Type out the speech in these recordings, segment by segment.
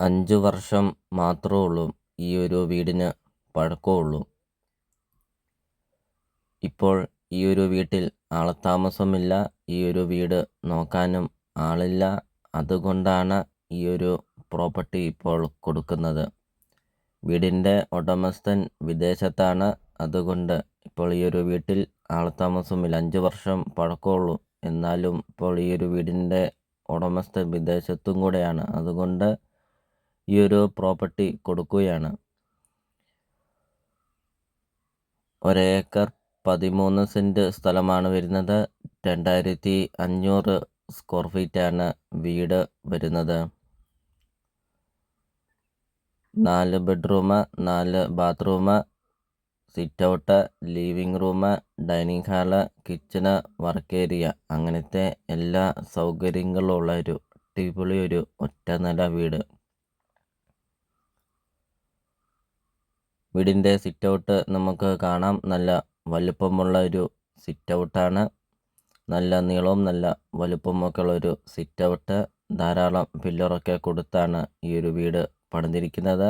5 വർഷം മാത്രമേ ഉള്ളൂ ഈ ഒരു വീടിന് പഴക്കമുള്ളൂ. ഇപ്പോൾ ഈ ഒരു വീട്ടിൽ ആളത്താമസമില്ല. ഈ ഒരു വീട് നോക്കാനും ആളില്ല. അതുകൊണ്ടാണ് ഈ ഒരു പ്രോപ്പർട്ടി ഇപ്പോൾ കൊടുക്കുന്നത്. വീടിൻ്റെ ഉടമസ്ഥൻ വിദേശത്താണ്. അതുകൊണ്ട് ഇപ്പോൾ ഈ ഒരു വീട്ടിൽ ആളത്താമസമില്ല. 5 വർഷം പഴക്കമുള്ളൂ. എന്നാലും ഇപ്പോൾ ഈ ഒരു വീടിൻ്റെ ഉടമസ്ഥൻ വിദേശത്തും കൂടെയാണ്. അതുകൊണ്ട് ഈ ഒരു പ്രോപ്പർട്ടി കൊടുക്കുകയാണ്. 1 ഏക്കർ 13 സെൻറ്റ് സ്ഥലമാണ് വരുന്നത്. 2500 സ്ക്വയർ ഫീറ്റാണ് വീട് വരുന്നത്. 4 bedroom, 4 bathroom, sit out, living room, dining hall, kitchen, work area, അങ്ങനത്തെ എല്ലാ സൗകര്യങ്ങളുള്ള ഒരു അടിപൊളി ഒരു ഒറ്റനില വീട്. വീടിൻ്റെ സിറ്റ് ഔട്ട് നമുക്ക് കാണാം. നല്ല വലുപ്പമുള്ള ഒരു സിറ്റ് ഔട്ടാണ്. നല്ല നീളവും നല്ല വലുപ്പമൊക്കെ ഉള്ളൊരു സിറ്റ് ഔട്ട്. ധാരാളം പില്ലറൊക്കെ കൊടുത്താണ് ഈ ഒരു വീട് പണിതിരിക്കുന്നത്.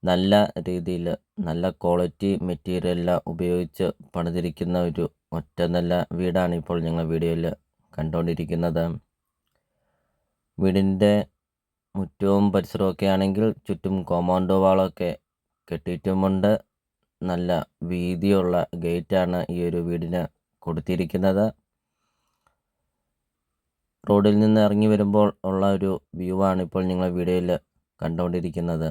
നല്ല രീതിയിൽ നല്ല ക്വാളിറ്റി മെറ്റീരിയലെല്ലാം ഉപയോഗിച്ച് പണിതിരിക്കുന്ന ഒരു ഒറ്റ നല്ല വീടാണ് ഇപ്പോൾ ഞങ്ങൾ വീഡിയോയിൽ കണ്ടുകൊണ്ടിരിക്കുന്നത്. വീടിൻ്റെ മുറ്റവും പരിസരമൊക്കെ ആണെങ്കിൽ ചുറ്റും കോമ്പൗണ്ട് വാളൊക്കെ കെട്ടിയിട്ടുമുണ്ട്. നല്ല വീതിയുള്ള ഗേറ്റാണ് ഈ ഒരു വീടിന് കൊടുത്തിരിക്കുന്നത്. റോഡിൽ നിന്ന് ഇറങ്ങി വരുമ്പോൾ ഉള്ള ഒരു വ്യൂ ആണ് ഇപ്പോൾ നിങ്ങൾ വീഡിയോയിൽ കണ്ടുകൊണ്ടിരിക്കുന്നത്.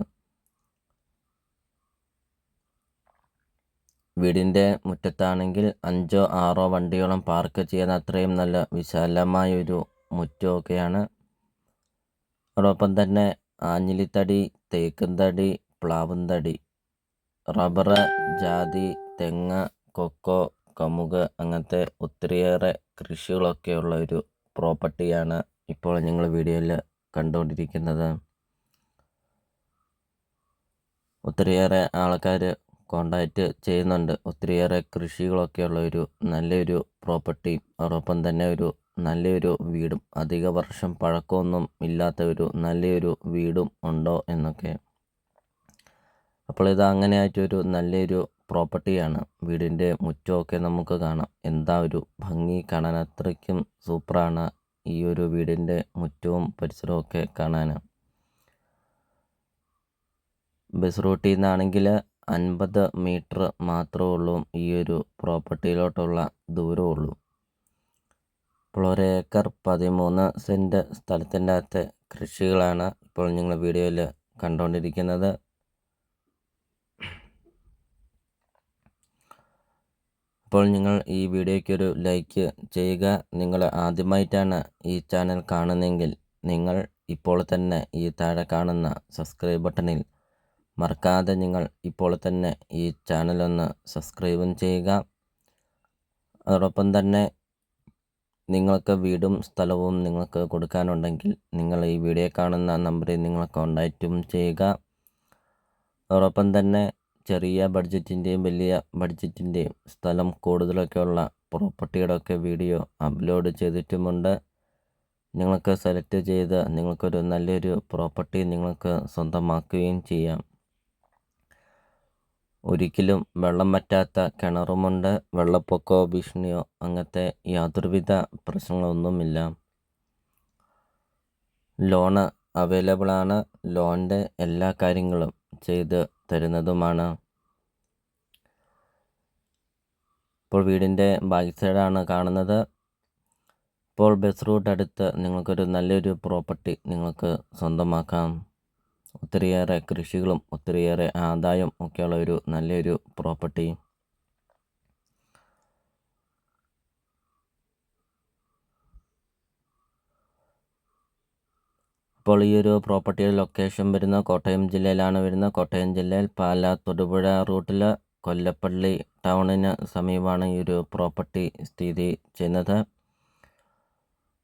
വീടിൻ്റെ മുറ്റത്താണെങ്കിൽ 5 6 വണ്ടിയോളം പാർക്ക് ചെയ്യുന്ന അത്രയും നല്ല വിശാലമായൊരു മുറ്റമൊക്കെയാണ്. അതോടൊപ്പം തന്നെ ആഞ്ഞിലിത്തടി, തേക്കും തടി, പ്ലാവും തടി, റബ്ബർ, ജാതി, തെങ്ങ്, കൊക്കോ, കമുക്, അങ്ങനത്തെ ഒത്തിരിയേറെ കൃഷികളൊക്കെയുള്ള ഒരു പ്രോപ്പർട്ടിയാണ് ഇപ്പോൾ നിങ്ങൾ വീഡിയോയിൽ കണ്ടുകൊണ്ടിരിക്കുന്നത്. ഒത്തിരിയേറെ ആൾക്കാർ കോണ്ടാക്റ്റ് ചെയ്യുന്നുണ്ട്. ഒത്തിരിയേറെ കൃഷികളൊക്കെയുള്ള ഒരു നല്ലൊരു പ്രോപ്പർട്ടി, അതോടൊപ്പം തന്നെ ഒരു നല്ലൊരു വീടും, അധിക വർഷം പഴക്കമൊന്നും ഇല്ലാത്ത ഒരു നല്ലൊരു വീടും ഉണ്ടോ എന്നൊക്കെ. അപ്പോൾ ഇത് അങ്ങനെയായിട്ടൊരു നല്ലൊരു പ്രോപ്പർട്ടിയാണ്. വീടിൻ്റെ മുറ്റമൊക്കെ നമുക്ക് കാണാം. എന്താ ഒരു ഭംഗി കാണാൻ, അത്രയ്ക്കും സൂപ്പറാണ് ഈ ഒരു വീടിൻ്റെ മുറ്റവും പരിസരവും ഒക്കെ കാണാൻ. ബസ് റൂട്ടിൽ നിന്നാണെങ്കിൽ 50 മീറ്റർ മാത്രമേ ഉള്ളൂ ഈ ഒരു പ്രോപ്പർട്ടിയിലോട്ടുള്ള ദൂരമുള്ളൂ. ഇപ്പോൾ 1 ഏക്കർ 13 സെൻറ്റ് സ്ഥലത്തിൻ്റെ അകത്തെ കൃഷികളാണ് ഇപ്പോൾ നിങ്ങൾ വീഡിയോയിൽ കണ്ടുകൊണ്ടിരിക്കുന്നത്. അപ്പോൾ നിങ്ങൾ ഈ വീഡിയോയ്ക്കൊരു ലൈക്ക് ചെയ്യുക. നിങ്ങൾ ആദ്യമായിട്ടാണ് ഈ ചാനൽ കാണുന്നതെങ്കിൽ നിങ്ങൾ ഇപ്പോൾ തന്നെ ഈ താഴെ കാണുന്ന സബ്സ്ക്രൈബ് ബട്ടണിൽ മറക്കാതെ നിങ്ങൾ ഇപ്പോൾ തന്നെ ഈ ചാനലൊന്ന് സബ്സ്ക്രൈബും ചെയ്യുക. അതോടൊപ്പം തന്നെ നിങ്ങൾക്ക് വീടും സ്ഥലവും നിങ്ങൾക്ക് കൊടുക്കാനുണ്ടെങ്കിൽ നിങ്ങൾ ഈ വീഡിയോ കാണുന്ന നമ്പറിൽ നിങ്ങൾ കോൺടാക്റ്റും ചെയ്യുക. അതോടൊപ്പം തന്നെ ചെറിയ ബഡ്ജറ്റിൻ്റെയും വലിയ ബഡ്ജറ്റിൻ്റെയും സ്ഥലം കൂടുതലൊക്കെയുള്ള പ്രോപ്പർട്ടിയുടെയൊക്കെ വീഡിയോ അപ്ലോഡ് ചെയ്തിട്ടുമുണ്ട്. നിങ്ങൾക്ക് സെലക്ട് ചെയ്ത് നിങ്ങൾക്കൊരു നല്ലൊരു പ്രോപ്പർട്ടി നിങ്ങൾക്ക് സ്വന്തമാക്കുകയും ചെയ്യാം. ഒരിക്കലും വെള്ളം വറ്റാത്ത കിണറുമുണ്ട്. വെള്ളപ്പൊക്കമോ ഭീഷണിയോ അങ്ങനത്തെ യാതൊരുവിധ പ്രശ്നങ്ങളൊന്നുമില്ല. ലോണ് അവൈലബിളാണ്. ലോണിൻ്റെ എല്ലാ കാര്യങ്ങളും ചെയ്ത് തരുന്നതുമാണ്. ഇപ്പോൾ വീടിൻ്റെ ബാക്ക് സൈഡാണ് കാണുന്നത്. ഇപ്പോൾ ബസ് റൂട്ട് അടുത്ത് നിങ്ങൾക്കൊരു നല്ലൊരു പ്രോപ്പർട്ടി നിങ്ങൾക്ക് സ്വന്തമാക്കാം. ഒത്തിരിയേറെ കൃഷികളും ഒത്തിരിയേറെ ആദായം ഒക്കെയുള്ള ഒരു നല്ലൊരു പ്രോപ്പർട്ടി. ഇപ്പോൾ ഈ ഒരു പ്രോപ്പർട്ടിയുടെ ലൊക്കേഷൻ വരുന്ന കോട്ടയം ജില്ലയിലാണ് വരുന്നത്. കോട്ടയം ജില്ലയിൽ പാലാ തൊടുപുഴ റൂട്ടിൽ കൊല്ലപ്പള്ളി ടൗണിന് സമീപമാണ് ഈ ഒരു പ്രോപ്പർട്ടി സ്ഥിതി ചെയ്യുന്നത്.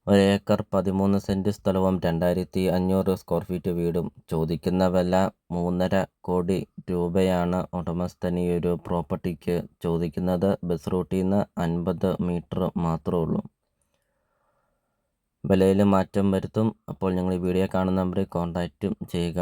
1 ഏക്കർ 13 സെൻറ്റ് സ്ഥലവും 2500 സ്ക്വയർ ഫീറ്റ് വീടും. ചോദിക്കുന്ന വില 3.5 കോടി രൂപയാണ് ഉടമസ്ഥൻ ഈ ഒരു പ്രോപ്പർട്ടിക്ക് ചോദിക്കുന്നത്. ബസ് റൂട്ടിൽ നിന്ന് 50 മീറ്റർ മാത്രമേ ഉള്ളൂ. വിലയിൽ മാറ്റം വരുത്തും. അപ്പോൾ നിങ്ങൾ ഈ വീഡിയോ കാണുന്ന നമ്പറിൽ കോൺടാക്റ്റും ചെയ്യുക.